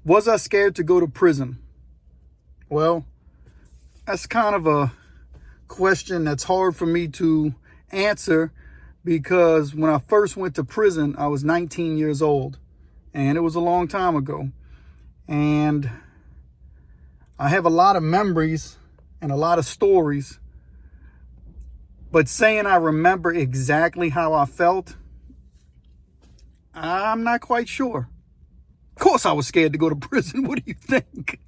Was I scared to go to prison? Well, that's kind of a question that's hard for me to answer, because when I first went to prison, I was 19 years old, and it was a long time ago. And I have a lot of memories and a lot of stories, but saying I remember exactly how I felt, I'm not quite sure. Of course I was scared to go to prison. What do you think?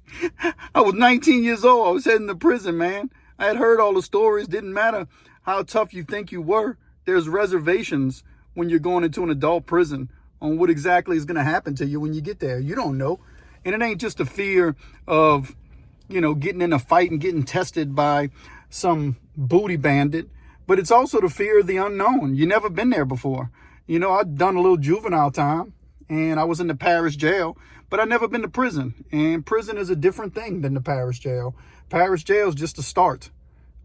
I was 19 years old. I was heading to prison, man. I had heard all the stories. Didn't matter how tough you think you were. There's reservations when you're going into an adult prison on what exactly is going to happen to you when you get there. You don't know. And it ain't just a fear of, getting in a fight and getting tested by some booty bandit, but it's also the fear of the unknown. You never been there before. I'd done a little juvenile time and I was in the parish jail, but I'd never been to prison. And prison is a different thing than the parish jail. Parish jail is just a start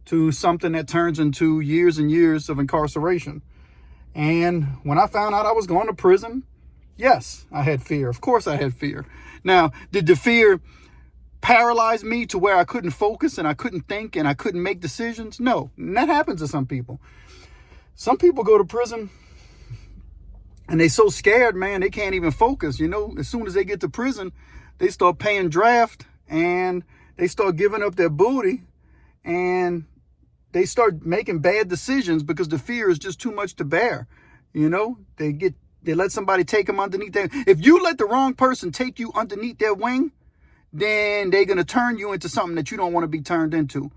to something that turns into years and years of incarceration. And when I found out I was going to prison, yes, I had fear. Of course I had fear. Now, did the fear paralyze me to where I couldn't focus and I couldn't think and I couldn't make decisions? No, and that happens to some people. Some people go to prison and they so scared, man, they can't even focus. As soon as they get to prison, they start paying draft and they start giving up their booty and they start making bad decisions because the fear is just too much to bear. They let somebody take them underneath their... If you let the wrong person take you underneath their wing, then they're going to turn you into something that you don't want to be turned into.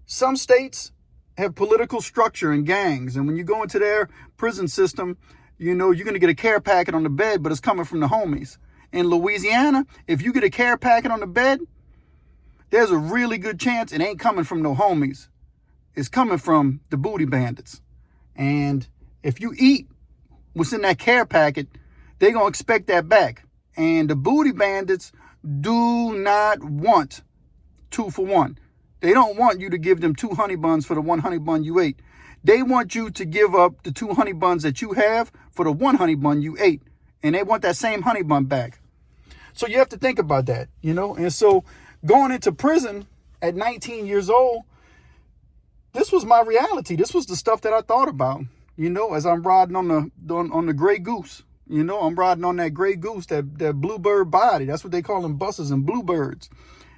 Some states have political structure and gangs. And when you go into their prison system, you're going to get a care packet on the bed, but it's coming from the homies. In Louisiana, if you get a care packet on the bed, there's a really good chance it ain't coming from no homies. It's coming from the booty bandits. And if you eat what's in that care packet, they're going to expect that back. And the booty bandits do not want 2 for 1. They don't want you to give them 2 honey buns for the 1 honey bun you ate. They want you to give up the 2 honey buns that you have for the 1 honey bun you ate. And they want that same honey bun back. So you have to think about that, And so going into prison at 19 years old, this was my reality. This was the stuff that I thought about, as I'm riding on the gray goose. I'm riding on that gray goose, that bluebird body. That's what they call them, buses and bluebirds.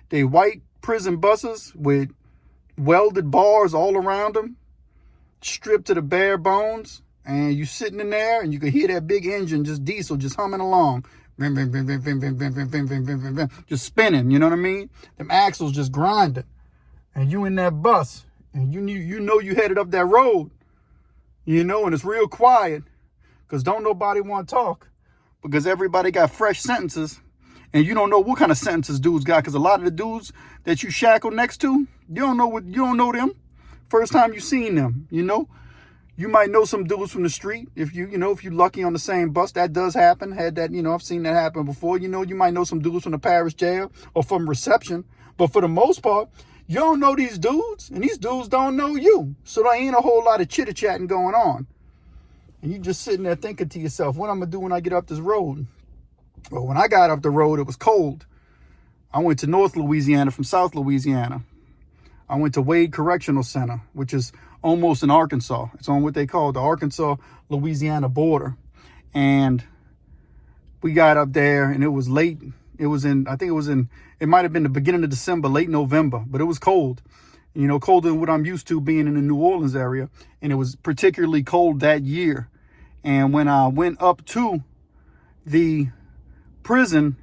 They white prison buses with welded bars all around them, stripped to the bare bones. And you sitting in there and you can hear that big engine, just diesel, just humming along. Just spinning, you know what I mean? Them axles just grinding. And you in that bus. And you headed up that road. And it's real quiet. Because don't nobody want to talk. Because everybody got fresh sentences. And you don't know what kind of sentences dudes got. Because a lot of the dudes that you shackle next to, you don't know them. First time you seen them, You might know some dudes from the street. If you're lucky on the same bus, that does happen. I've seen that happen before. You might know some dudes from the parish jail or from reception. But for the most part, you don't know these dudes. And these dudes don't know you. So there ain't a whole lot of chitter-chatting going on. And you just sitting there thinking to yourself, what I'm going to do when I get up this road? Well, when I got up the road, it was cold. I went to North Louisiana from South Louisiana. I went to Wade Correctional Center, which is almost in Arkansas. It's on what they call the Arkansas-Louisiana border. And we got up there and it was late. It might have been the beginning of December, late November, but it was cold. Colder than what I'm used to being in the New Orleans area. And it was particularly cold that year. And when I went up to the prison,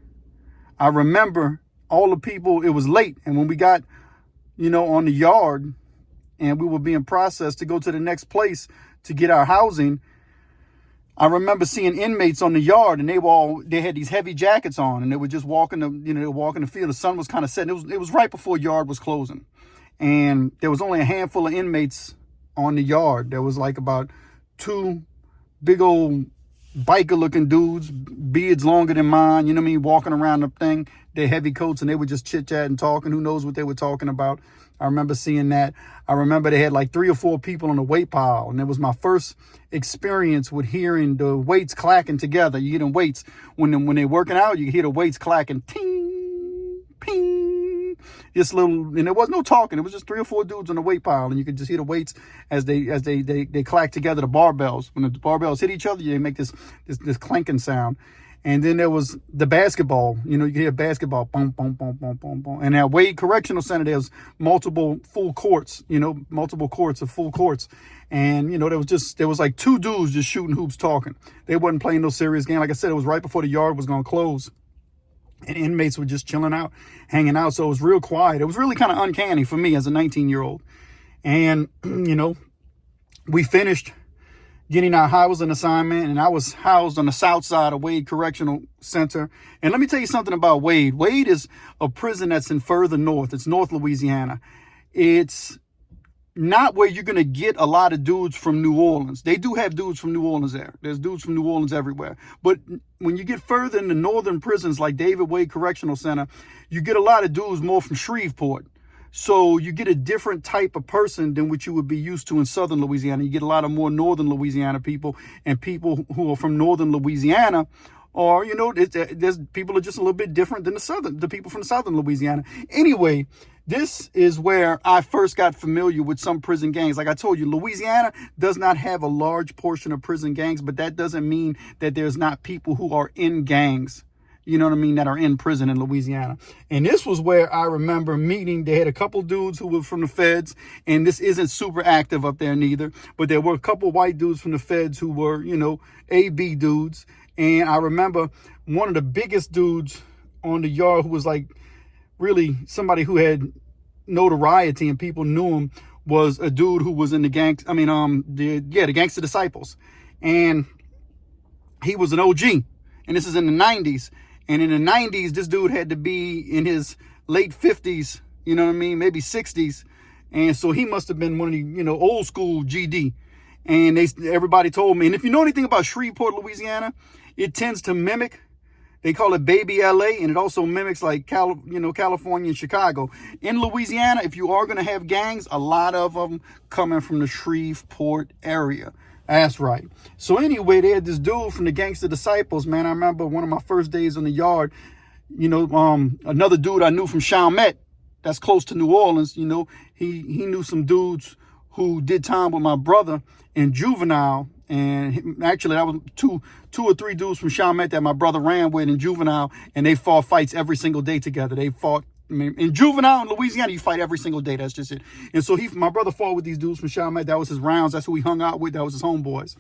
I remember all the people, it was late. And when we got, on the yard and we were being processed to go to the next place to get our housing, I remember seeing inmates on the yard and they had these heavy jackets on and they were just walking the field. The sun was kind of setting. It was right before yard was closing. And there was only a handful of inmates on the yard. There was like about 2 big old biker looking dudes, beards longer than mine, walking around the thing, their heavy coats, and they were just chit chatting, talking. Who knows what they were talking about? I remember seeing that. I remember they had like 3 or 4 people on the weight pile. And it was my first experience with hearing the weights clacking together. You hear them weights when they're working out, you hear the weights clacking, ting, ping. This little, and there was no talking. It was just 3 or 4 dudes on the weight pile, and you could just hear the weights as they clack together. The barbells, when the barbells hit each other, they make this clanking sound. And then there was the basketball. You know, you could hear basketball, boom, boom, boom, boom, boom, boom. And at Wade Correctional Center, there's multiple full courts. You know, multiple courts of full courts. And, you know, there was like 2 dudes just shooting hoops talking. They wasn't playing no serious game. Like I said, it was right before the yard was going to close. And inmates were just chilling out, hanging out. So it was real quiet. It was really kind of uncanny for me as a 19-year-old. And, you know, we finished getting our housing assignment, and I was housed on the south side of Wade Correctional Center. And let me tell you something about Wade. Wade is a prison that's in further north. It's North Louisiana. It's not where you're going to get a lot of dudes from New Orleans. They do have dudes from New Orleans there. There's dudes from New Orleans everywhere. But when you get further into northern prisons like David Wade Correctional Center, you get a lot of dudes more from Shreveport. So you get a different type of person than what you would be used to in southern Louisiana. You get a lot of more northern Louisiana people, and people who are from northern Louisiana are, you know, there's people are just a little bit different than the people from southern Louisiana. Anyway, this is where I first got familiar with some prison gangs. Like I told you, Louisiana does not have a large portion of prison gangs, but that doesn't mean that there's not people who are in gangs. You know what I mean, that are in prison in Louisiana. And this was where I remember meeting. They had a couple dudes who were from the feds, and this isn't super active up there neither, but there were a couple white dudes from the feds who were, you know, AB dudes. And I remember one of the biggest dudes on the yard who was like really somebody who had notoriety and people knew him was a dude who was in the the Gangster Disciples. And he was an OG. And this is in the 90s. And in the 90s, this dude had to be in his late 50s, you know what I mean, maybe 60s. And so he must have been one of the, you know, old school GD. And everybody told me, and if you know anything about Shreveport, Louisiana, it tends to mimic, they call it baby LA, and it also mimics like California and Chicago. In Louisiana, if you are going to have gangs, a lot of them coming from the Shreveport area. That's right. So anyway, they had this dude from the Gangster Disciples, man. I remember one of my first days on the yard, you know, another dude I knew from Chalmette, that's close to New Orleans, you know, he knew some dudes who did time with my brother in juvenile. And actually, that was two or three dudes from Chalmette that my brother ran with in juvenile, and they fought fights every single day together. They fought. I mean, in juvenile in Louisiana, you fight every single day. That's just it. And so my brother fought with these dudes from Chalmette. That was his rounds. That's who he hung out with. That was his homeboys.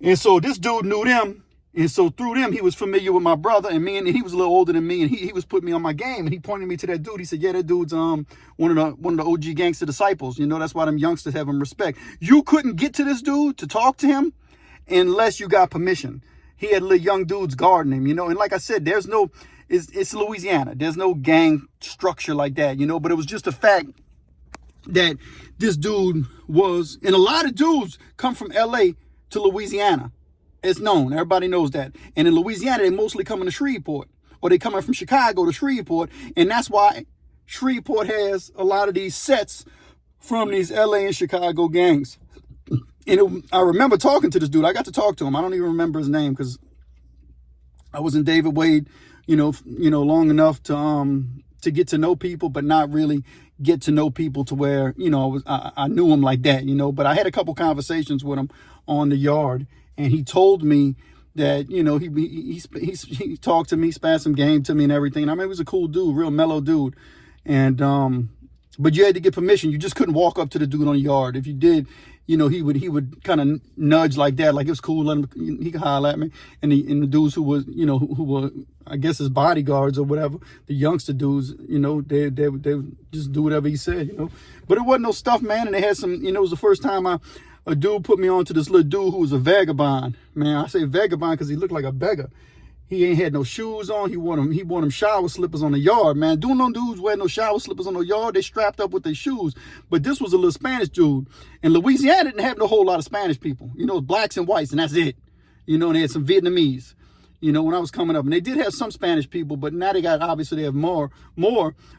And so this dude knew them. And so through them, he was familiar with my brother and me. And he was a little older than me. And he was putting me on my game. And he pointed me to that dude. He said, yeah, that dude's one of the OG Gangster Disciples. You know, that's why them youngsters have him respect. You couldn't get to this dude to talk to him unless you got permission. He had little young dudes guarding him, you know. And like I said, it's Louisiana. There's no gang structure like that, you know, but it was just a fact that this dude was, and a lot of dudes come from LA to Louisiana. It's known. Everybody knows that. And in Louisiana, they mostly coming to Shreveport, or they coming from Chicago to Shreveport. And that's why Shreveport has a lot of these sets from these LA and Chicago gangs. And I remember talking to this dude. I got to talk to him. I don't even remember his name because I was in David Wade, you know, long enough to get to know people, but not really get to know people to where, you know, I knew him like that, you know. But I had a couple conversations with him on the yard, and he told me that, you know, he talked to me, spat some game to me and everything. And I mean, he was a cool dude, real mellow dude. And but you had to get permission. You just couldn't walk up to the dude on the yard. If you did, you know, he would kind of nudge like that, like it was cool. Let him, he could holler at me. And the dudes who was, you know, who were, I guess, his bodyguards or whatever, the youngster dudes, you know, they would just do whatever he said, you know. But it wasn't no stuff, man. And they had some, you know, it was the first time a dude put me on to this little dude who was a vagabond. Man, I say vagabond because he looked like a beggar. He ain't had no shoes on. He wore them shower slippers on the yard, man. Doing no dudes wearing no shower slippers on the yard. They strapped up with their shoes. But this was a little Spanish dude. And Louisiana didn't have no whole lot of Spanish people. You know, blacks and whites, and that's it. You know, and they had some Vietnamese, you know, when I was coming up. And they did have some Spanish people, but now obviously they have more.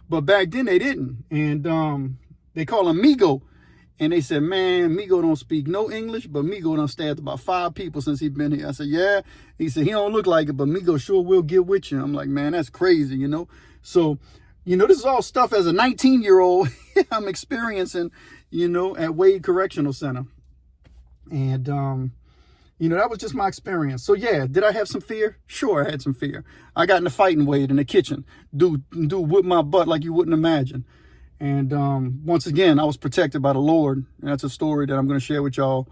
But back then they didn't. And They call him Migo. And they said, man, Migo don't speak no English, but Migo done stabbed about 5 people since he been here. I said, yeah. He said, he don't look like it, but Migo sure will get with you. I'm like, man, that's crazy, you know? So, you know, this is all stuff as a 19-year-old I'm experiencing, you know, at Wade Correctional Center. And, you know, that was just my experience. So, yeah, did I have some fear? Sure, I had some fear. I got in a fighting Wade in the kitchen. Dude whipped my butt like you wouldn't imagine. And once again, I was protected by the Lord. And that's a story that I'm going to share with y'all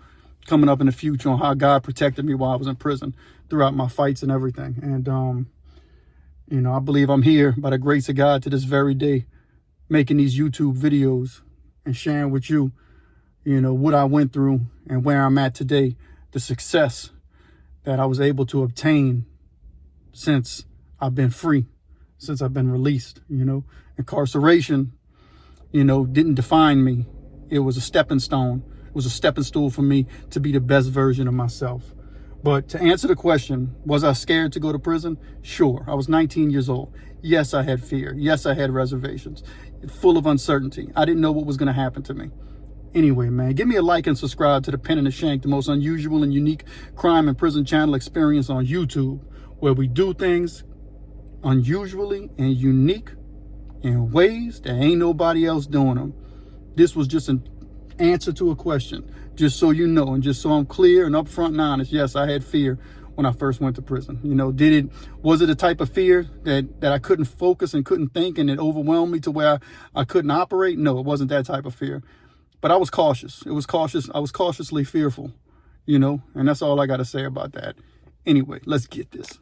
coming up in the future on how God protected me while I was in prison throughout my fights and everything. And, you know, I believe I'm here by the grace of God to this very day, making these YouTube videos and sharing with you, you know, what I went through and where I'm at today, the success that I was able to obtain since I've been free, since I've been released. You know, incarceration, you know, didn't define me. It was a stepping stone. It was a stepping stool for me to be the best version of myself. But to answer the question, was I scared to go to prison? Sure. I was 19 years old. Yes, I had fear. Yes, I had reservations, full of uncertainty. I didn't know what was going to happen to me. Anyway, man, give me a like and subscribe to the Pen and The Shank, the most unusual and unique crime and prison channel experience on YouTube, where we do things unusually and unique in ways that ain't nobody else doing them. This was just an answer to a question, just so you know, and just so I'm clear and upfront and honest. Yes, I had fear when I first went to prison. You know, was it a type of fear that I couldn't focus and couldn't think, and it overwhelmed me to where I couldn't operate? No, it wasn't that type of fear. But I was cautious. I was cautiously fearful, you know, and that's all I got to say about that. Anyway, let's get this.